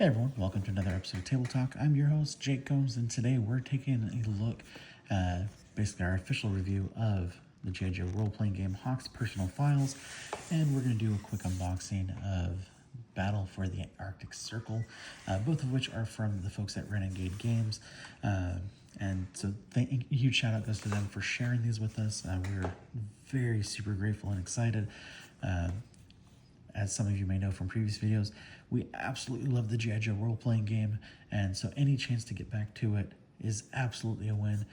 everyone, welcome to another episode of Table Talk. I'm your host, Jake Combs, and today we're taking a look at basically our official review of the GI Joe Roleplaying Game Hawk's Personal Files, and we're going to do a quick unboxing of Battle for the Arctic Circle, both of which are from the folks at Renegade Games. And so a huge shout out goes to them for sharing these with us. We're very super grateful and excited. As some of you may know from previous videos, we absolutely love the GI Joe role-playing game, and so any chance to get back to it is absolutely a win.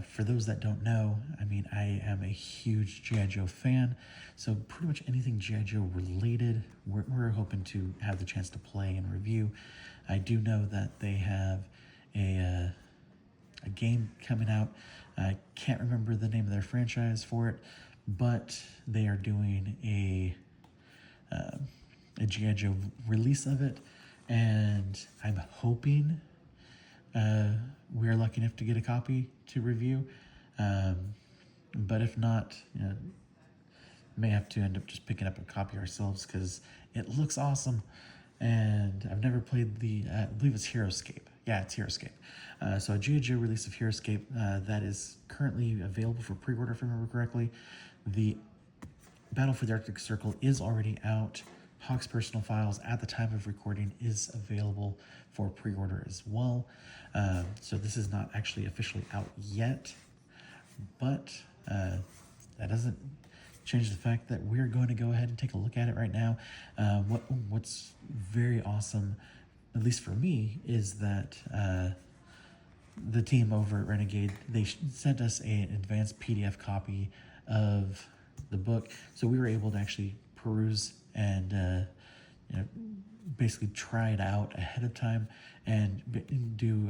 For those that don't know, I mean, I am a huge GI Joe fan, so pretty much anything GI Joe related, we're hoping to have the chance to play and review. I do know that they have a game coming out. I can't remember the name of their franchise for it, but they are doing a GI Joe release of it, and I'm hoping we're lucky enough to get a copy to review. But if not, may have to end up just picking up a copy ourselves because it looks awesome. And I've never played I believe it's Heroescape. Yeah, it's Heroescape. So a GI Joe release of Heroescape that is currently available for pre-order, if I remember correctly. The Battle for the Arctic Circle is already out. Hawk's Personal Files at the time of recording is available for pre-order as well. So this is not actually officially out yet, but that doesn't change the fact that we're going to go ahead and take a look at it right now. What's very awesome, at least for me, is that the team over at Renegade, they sent us an advanced PDF copy of the book, so we were able to actually peruse and basically try it out ahead of time and do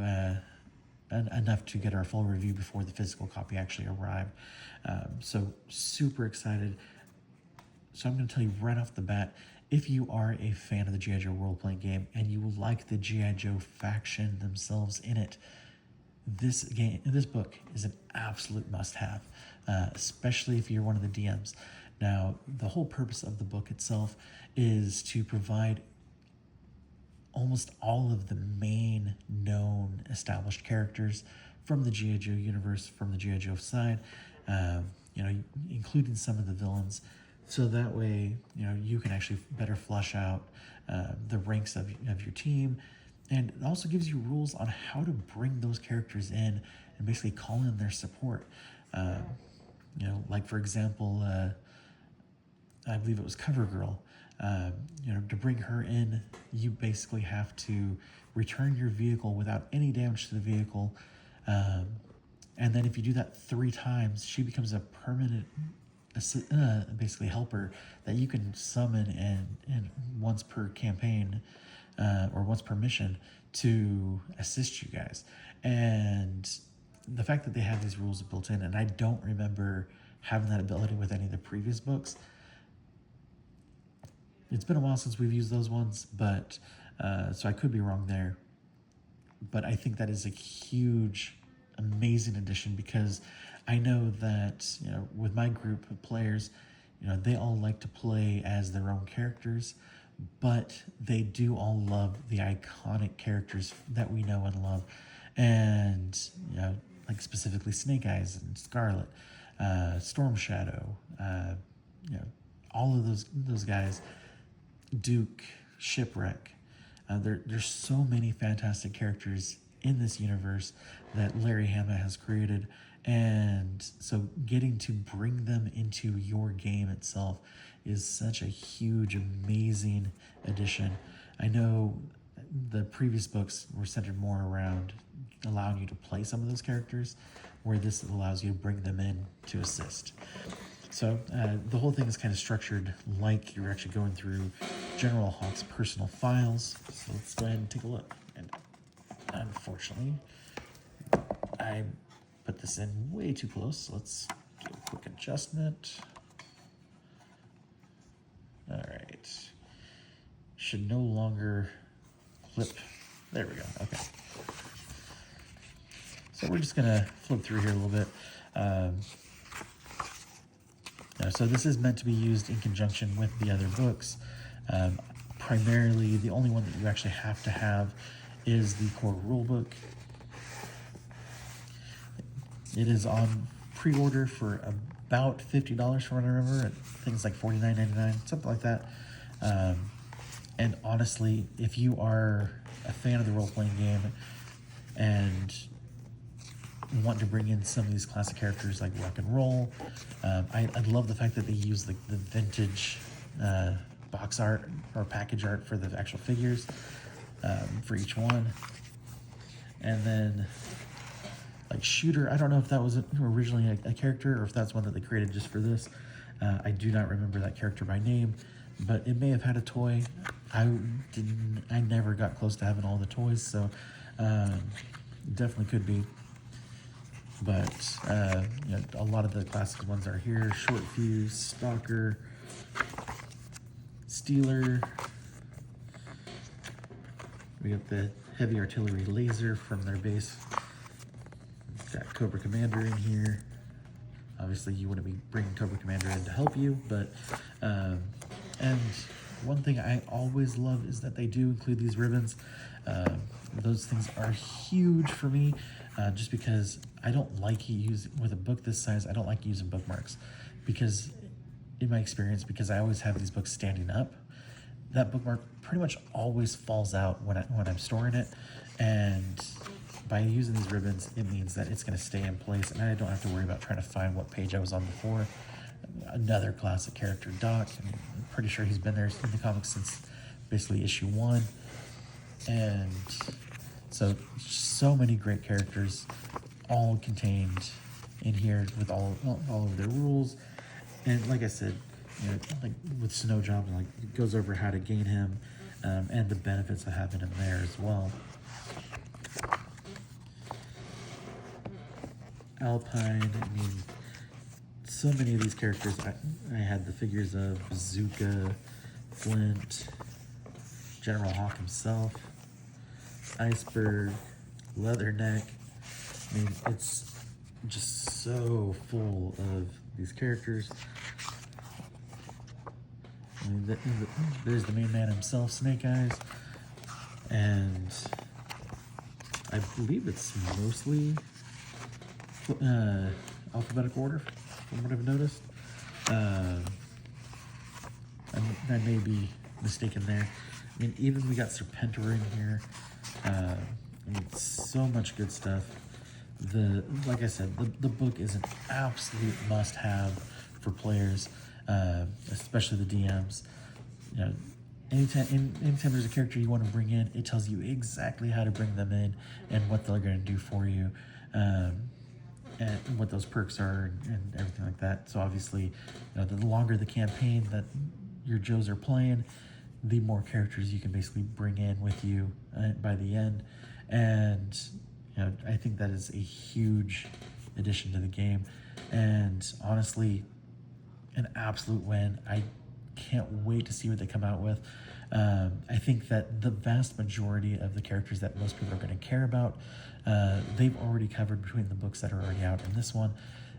enough to get our full review before the physical copy actually arrived. So super excited. So I'm going to tell you right off the bat, if you are a fan of the GI Joe role-playing game and you like the GI Joe faction themselves in it, this book is an absolute must-have, especially if you're one of the DMs. Now, the whole purpose of the book itself is to provide almost all of the main known established characters from the GI Joe universe, from the GI Joe side, including some of the villains. So that way, you can actually better flush out the ranks of your team. And it also gives you rules on how to bring those characters in and basically call in their support. Like for example, I believe it was CoverGirl. To bring her in, you basically have to return your vehicle without any damage to the vehicle. And then if you do that 3 times, she becomes a permanent basically helper that you can summon and once per campaign or once per mission to assist you guys. And the fact that they have these rules built in, and I don't remember having that ability with any of the previous books. It's been a while since we've used those ones, but so I could be wrong there. But I think that is a huge, amazing addition, because I know that with my group of players, they all like to play as their own characters, but they do all love the iconic characters that we know and love, and like specifically Snake Eyes and Scarlet, Storm Shadow, all of those guys. Duke, Shipwreck. There's so many fantastic characters in this universe that Larry Hama has created, and so getting to bring them into your game itself is such a huge, amazing addition. I know the previous books were centered more around allowing you to play some of those characters, where this allows you to bring them in to assist. So the whole thing is kind of structured like you're actually going through General Hawk's personal files. So let's go ahead and take a look. And unfortunately, I put this in way too close. So let's do a quick adjustment. All right. Should no longer clip. There we go. Okay. So we're just going to flip through here a little bit. So this is meant to be used in conjunction with the other books. primarily the only one that you actually have to have is the core rulebook. It is on pre-order for about $50 from what I remember. I think it's like $49.99, something like that. And honestly, if you are a fan of the role-playing game and want to bring in some of these classic characters like rock and roll, I love the fact that they use the vintage box art or package art for the actual figures for each one. And then like Shooter, I don't know if that was originally a character or if that's one that they created just for this. I do not remember that character by name, but it may have had a toy. I never got close to having all the toys, so definitely could be. But you know, a lot of the classic ones are here: Short Fuse, Stalker, Stealer. We got the Heavy Artillery Laser from their base. Got Cobra Commander in here. Obviously, you wouldn't be bringing Cobra Commander in to help you, but and one thing I always love is that they do include these ribbons. Those things are huge for me, just because I don't like using, with a book this size, I don't like using bookmarks, because in my experience, because I always have these books standing up, that bookmark pretty much always falls out when I'm storing it, and by using these ribbons, it means that it's going to stay in place, and I don't have to worry about trying to find what page I was on before. Another classic character, Doc. I'm pretty sure he's been there in the comics since basically issue 1. And so many great characters, all contained in here with all of their rules. And like I said, you know, like with Snow Job, like it goes over how to gain him, and the benefits of having him there as well. Alpine, I mean, so many of these characters I had the figures of: Bazooka, Flint, General Hawk himself, Iceberg, Leatherneck. I mean, it's just so full of these characters. I mean, there's the main man himself, Snake Eyes, and I believe it's mostly alphabetical order, from what I've noticed. I may be mistaken there. I mean, even we got Serpentor in here. I mean, so much good stuff. Like I said, the book is an absolute must-have for players, especially the DMs. You know, anytime there's a character you want to bring in, it tells you exactly how to bring them in and what they're going to do for you. And what those perks are and everything like that. So obviously, you know, the longer the campaign that your Joes are playing, the more characters you can basically bring in with you by the end. And you know, I think that is a huge addition to the game. And honestly, an absolute win. I can't wait to see what they come out with. I think that the vast majority of the characters that most people are going to care about, they've already covered between the books that are already out in this one.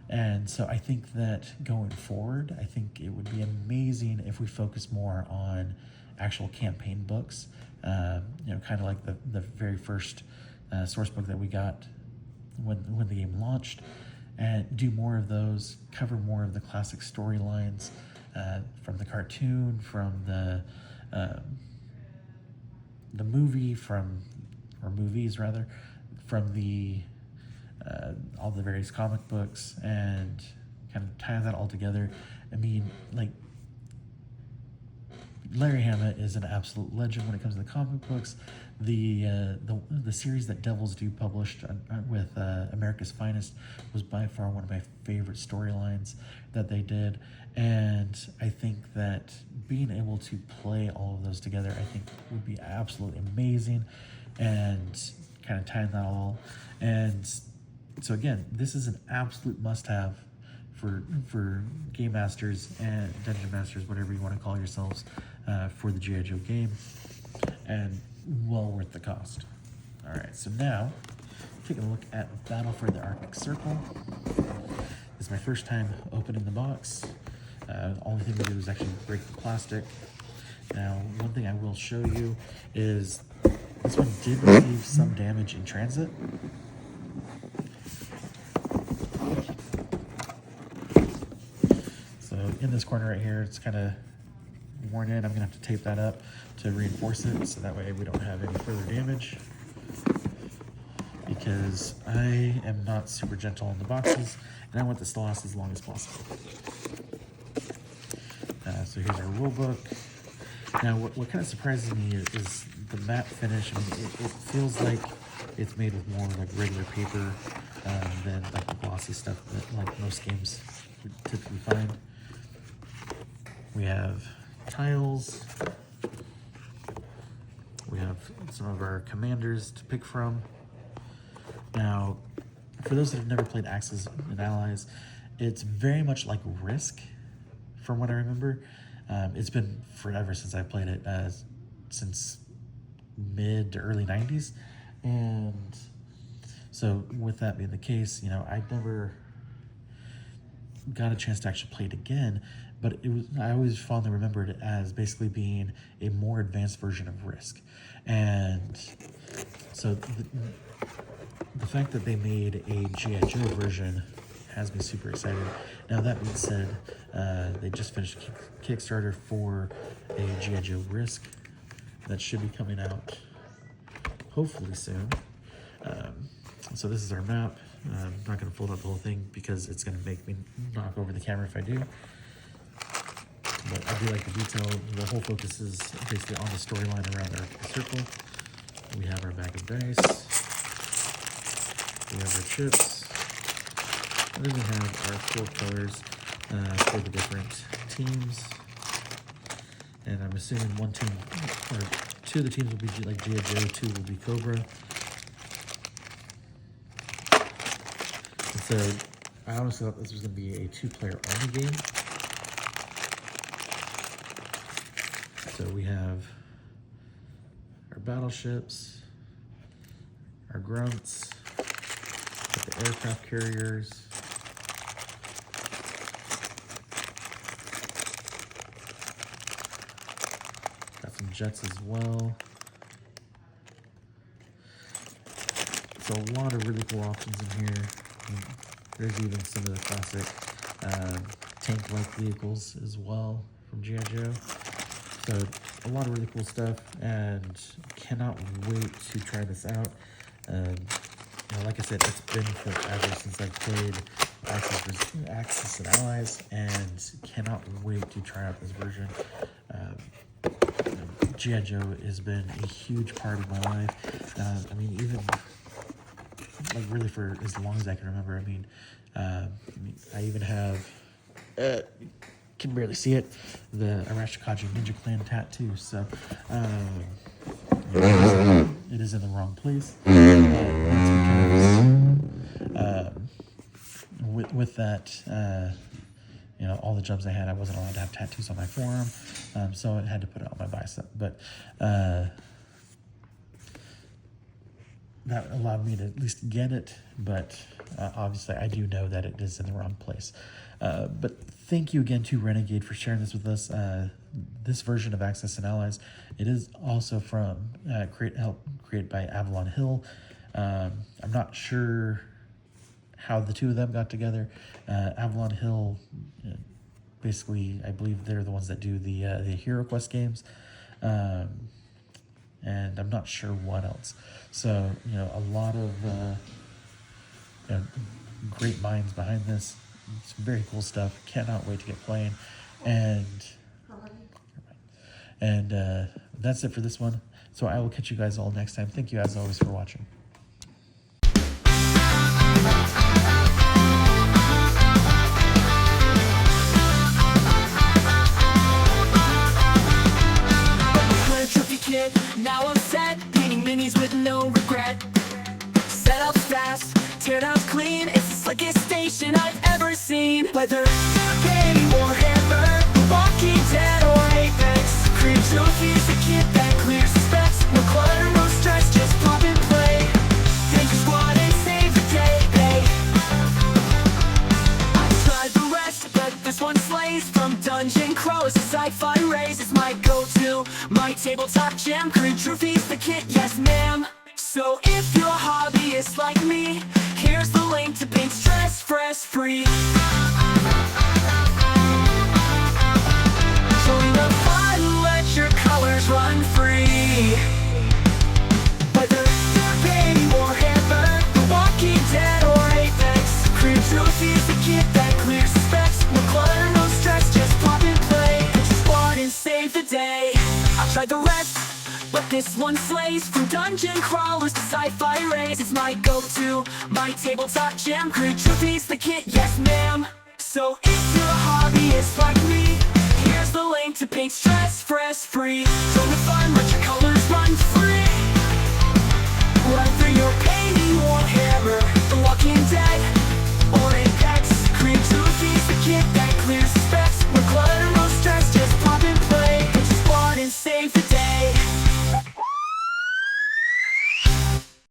And so I think that going forward, I think it would be amazing if we focus more on actual campaign books, you know, kind of like the very first source book that we got when the game launched, and do more of those, cover more of the classic storylines from the cartoon, from the movie, or movies rather, from the all the various comic books, and kind of tie that all together. I mean, like, Larry Hama is an absolute legend when it comes to the comic books. The series that Devil's Due published with America's Finest was by far one of my favorite storylines that they did, and I think that being able to play all of those together, I think, would be absolutely amazing, and kind of tying that all. And so again, this is an absolute must-have for game masters and dungeon masters, whatever you want to call yourselves, for the GI Joe game, and well worth the cost. All right, so now taking a look at Battle for the Arctic Circle. This is my first time opening the box. The only thing we did was actually break the plastic, Now, one thing I will show you is this one did receive some damage in transit. So in this corner right here, it's kind of worn in. I'm gonna have to tape that up to reinforce it, so that way we don't have any further damage, because I am not super gentle on the boxes, and I want this to last as long as possible. So here's our rule book. Now, what kind of surprises me is the matte finish. I mean, it feels like it's made with more like regular paper than like the glossy stuff that like most games would typically find. We have tiles. We have some of our commanders to pick from. Now, for those that have never played Axis and Allies, it's very much like Risk, from what I remember. It's been forever since I played it, since mid to early 90s. And so with that being the case, you know, I never got a chance to actually play it again, but I always fondly remembered it as basically being a more advanced version of Risk. And so the fact that they made a GI Joe version has me super excited. Now, that being said, they just finished Kickstarter for a GI Joe Risk that should be coming out hopefully soon. So this is our map. I'm not going to fold up the whole thing because it's going to make me knock over the camera if I do. But I do like the detail. The whole focus is basically on the storyline around our circle. We have our bag of dice. We have our chips. And then we have our 4 colors for the different teams. And I'm assuming one team, or 2 of the teams will be like GI Joe, 2 will be Cobra. And so I honestly thought this was going to be a 2-player only game. So we have our battleships, our grunts, the aircraft carriers, got some jets as well. So a lot of really cool options in here. There's even some of the classic tank-like vehicles as well from GI Joe. So a lot of really cool stuff, and cannot wait to try this out. You know, like I said, it's been forever since I played Axis and Allies, and cannot wait to try out this version. GI Joe has been a huge part of my life. I mean, even like really for as long as I can remember. I mean, I even have, can barely see it, the Arashikaji Ninja Clan tattoo. So it is in the wrong place. With that, you know, all the jobs I had, I wasn't allowed to have tattoos on my forearm, so I had to put it on my bicep. But that allowed me to at least get it, but obviously I do know that it is in the wrong place. But thank you again to Renegade for sharing this with us. This version of Axis and Allies, it is also from created by Avalon Hill. I'm not sure how the two of them got together. Avalon Hill, basically, I believe they're the ones that do the Hero Quest games. And I'm not sure what else. So, you know, a lot of you know, great minds behind this. It's very cool stuff. Cannot wait to get playing. And that's it for this one. So I will catch you guys all next time. Thank you as always for watching. Now I'm set, painting minis with no regret. Set up fast, tear down clean. It's the slickest station I've ever seen. Whether Penny or Hammer, Walking Dead or Apex, create trophies, a kit that clears suspects. No clutter, no stress, just pop and play. Take your squad and save the day, hey. I tried the rest, but this one slays. From dungeon crawlers to sci-fi rays, it's my go-to. tabletop gem crew trophies, the kit, yes ma'am. So if your hobby is like me, here's the link to paint stress free. Join the fun, let your colors run free. Whether they're painting Warhammer, The Walking Dead, or Apex, crew trophies, the kit that clears specs. No clutter, no stress, just pop and play. Put your squad and save the day. I've tried the rest, but this one slays. From dungeon crawlers to sci-fi rays, it's my go-to. My tabletop gem crew trophies, the kit, yes ma'am. So if your hobby is like me, here's the link to paint stress free. Join the fun, let your colors run free.